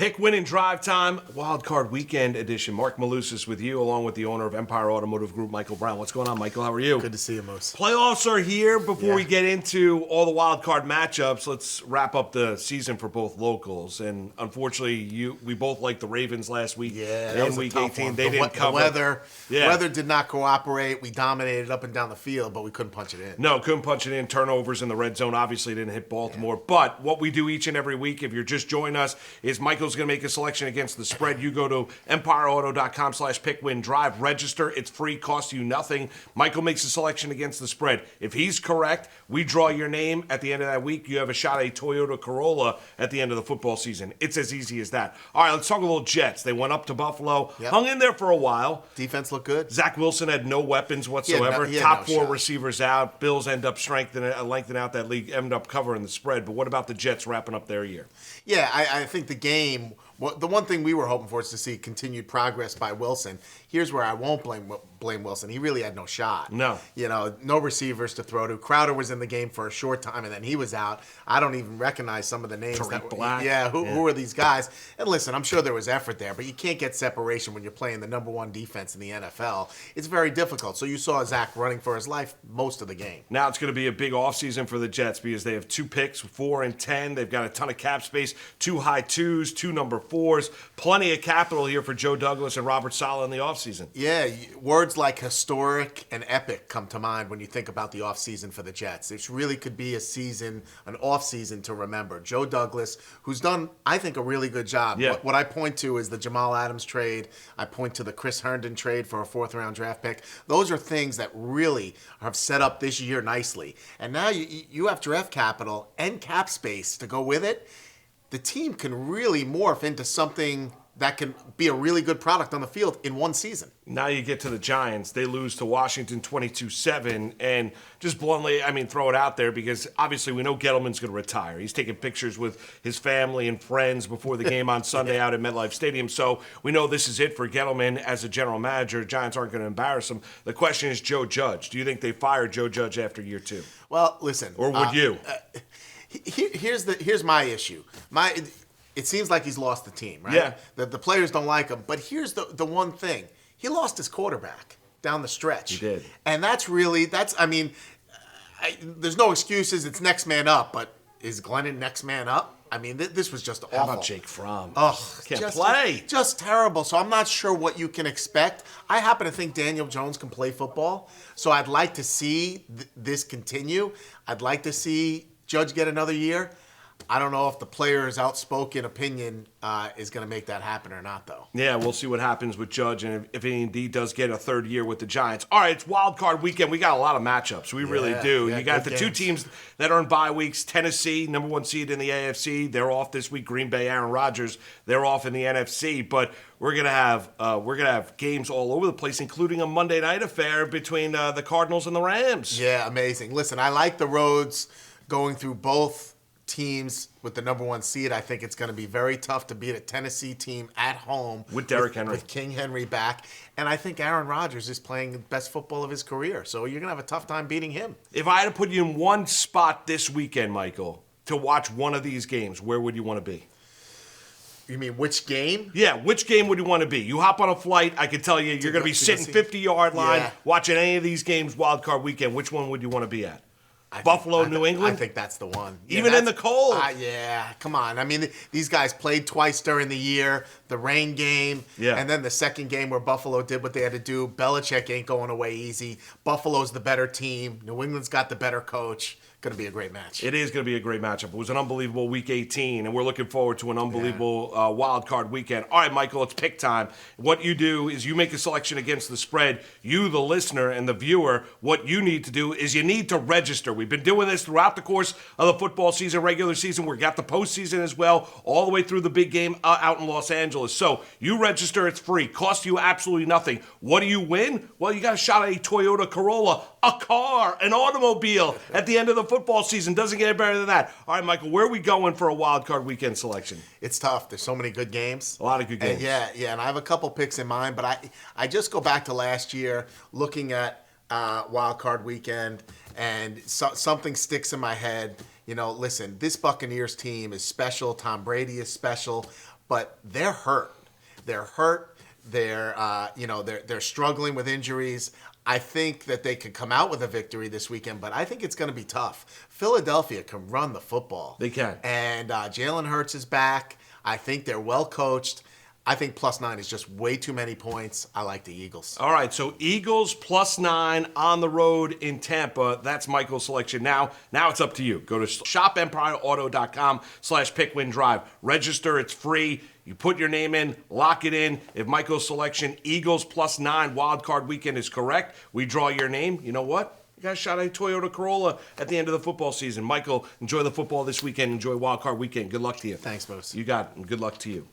Pick, win, and drive time, Wild Card Weekend edition. Marc Malusis with you, along with the owner of Empire Automotive Group, Michael Brown. What's going on, Michael? How are you? Good to see you, Moose. Playoffs are here. Before we get into all the wild card matchups, let's wrap up the season for both locals. And unfortunately, we both liked the Ravens last week. Yeah, that was week a tough 18. one. They didn't cover. Weather did not cooperate. We dominated up and down the field, but we couldn't punch it in. No, couldn't punch it in. Turnovers in the red zone obviously didn't hit Baltimore. Yeah. But what we do each and every week, if you're just joining us, is Michael's going to make a selection against the spread. You go to empireauto.com/pick-win-drive. Register. It's free. Costs you nothing. Michael makes a selection against the spread. If he's correct, we draw your name at the end of that week. You have a shot at a Toyota Corolla at the end of the football season. It's as easy as that. All right, let's talk a little Jets. They went up to Buffalo, hung in there for a while. Defense looked good. Zach Wilson had no weapons whatsoever. Top four receivers out. Bills end up lengthening out that league, end up covering the spread. But what about the Jets wrapping up their year? Yeah, I think the game, the one thing we were hoping for is to see continued progress by Wilson. Here's where I won't blame Wilson. He really had no shot. No. No receivers to throw to. Crowder was in the game for a short time, and then he was out. I don't even recognize some of the names. Black. Who are these guys? And listen, I'm sure there was effort there, but you can't get separation when you're playing the number one defense in the NFL. It's very difficult. So you saw Zach running for his life most of the game. Now it's going to be a big offseason for the Jets because they have 2 picks, 4 and 10. They've got a ton of cap space, 2 high 2s, 2 number 4s. Plenty of capital here for Joe Douglas and Robert Saleh in the offseason. Yeah, words like historic and epic come to mind when you think about the offseason for the Jets. It really could be an offseason to remember. Joe Douglas, who's done, I think, a really good job. Yeah. What I point to is the Jamal Adams trade. I point to the Chris Herndon trade for a 4th-round draft pick. Those are things that really have set up this year nicely. And now you have draft capital and cap space to go with it. The team can really morph into something that can be a really good product on the field in one season. Now you get to the Giants. They lose to Washington 22-7. And just bluntly, throw it out there because obviously we know Gettleman's going to retire. He's taking pictures with his family and friends before the game on Sunday out at MetLife Stadium. So we know this is it for Gettleman as a general manager. Giants aren't going to embarrass him. The question is Joe Judge. Do you think they fire Joe Judge after year 2? Well, listen. Or would you? Here's my issue. It seems like he's lost the team, right? Yeah. The players don't like him. But here's the one thing. He lost his quarterback down the stretch. He did. And there's no excuses. It's next man up. But is Glennon next man up? This was just awful. How about Jake Fromm? Can't play. Just terrible. So I'm not sure what you can expect. I happen to think Daniel Jones can play football. So I'd like to see this continue. I'd like to see Judge get another year. I don't know if the player's outspoken opinion is going to make that happen or not, though. Yeah, we'll see what happens with Judge and if he indeed does get a 3rd year with the Giants. All right, it's Wild Card Weekend. We got a lot of matchups. We really do. Yeah, you got the games. 2 teams that are in bye weeks. Tennessee, number 1 seed in the AFC. They're off this week. Green Bay, Aaron Rodgers, they're off in the NFC. But we're gonna have games all over the place, including a Monday night affair between the Cardinals and the Rams. Yeah, amazing. Listen, I like the roads going through both teams with the number 1 seed. I think it's going to be very tough to beat a Tennessee team at home with Derrick Henry, with King Henry back, and I think Aaron Rodgers is playing the best football of his career. So you're going to have a tough time beating him. If I had to put you in one spot this weekend, Michael, to watch one of these games, where would you want to be? You mean which game? Yeah, which game would you want to be? You hop on a flight, I can tell you, you're going to be sitting 50-yard line, watching any of these games Wild Card Weekend. Which one would you want to be at? Buffalo, New England? I think that's the one. Even in the cold? Come on. These guys played twice during the year. The rain game, and then the second game where Buffalo did what they had to do. Belichick ain't going away easy. Buffalo's the better team. New England's got the better coach. Going to be a great match. It is going to be a great matchup. It was an unbelievable Week 18, and we're looking forward to an unbelievable Wild Card Weekend. All right, Michael, it's pick time. What you do is you make a selection against the spread. You, the listener and the viewer, what you need to do is you need to register. We've been doing this throughout the course of the football season, regular season. We've got the postseason as well, all the way through the big game out in Los Angeles. So you register. It's free. Costs you absolutely nothing. What do you win? Well, you got a shot at a Toyota Corolla, a car, an automobile at the end of the football season. Doesn't get better than that. All right, Michael, where are we going for a Wild Card Weekend selection? It's tough. There's so many good games. A lot of good games. And I have a couple picks in mind, but I just go back to last year looking at Wild Card Weekend, and something sticks in my head. Listen, this Buccaneers team is special. Tom Brady is special. but they're hurt. They're hurt. They're struggling with injuries. I think that they could come out with a victory this weekend, but I think it's going to be tough. Philadelphia can run the football. They can. And Jalen Hurts is back. I think they're well coached. I think +9 is just way too many points. I like the Eagles. All right, so Eagles +9 on the road in Tampa. That's Michael's selection. Now it's up to you. Go to shopempireauto.com/pickwindrive. Register. It's free. You put your name in, lock it in. If Michael's selection, Eagles +9 wild card weekend is correct, we draw your name. You know what? You got a shot at a Toyota Corolla at the end of the football season. Michael, enjoy the football this weekend. Enjoy wild card weekend. Good luck to you. Thanks, Moose. You got it, and good luck to you.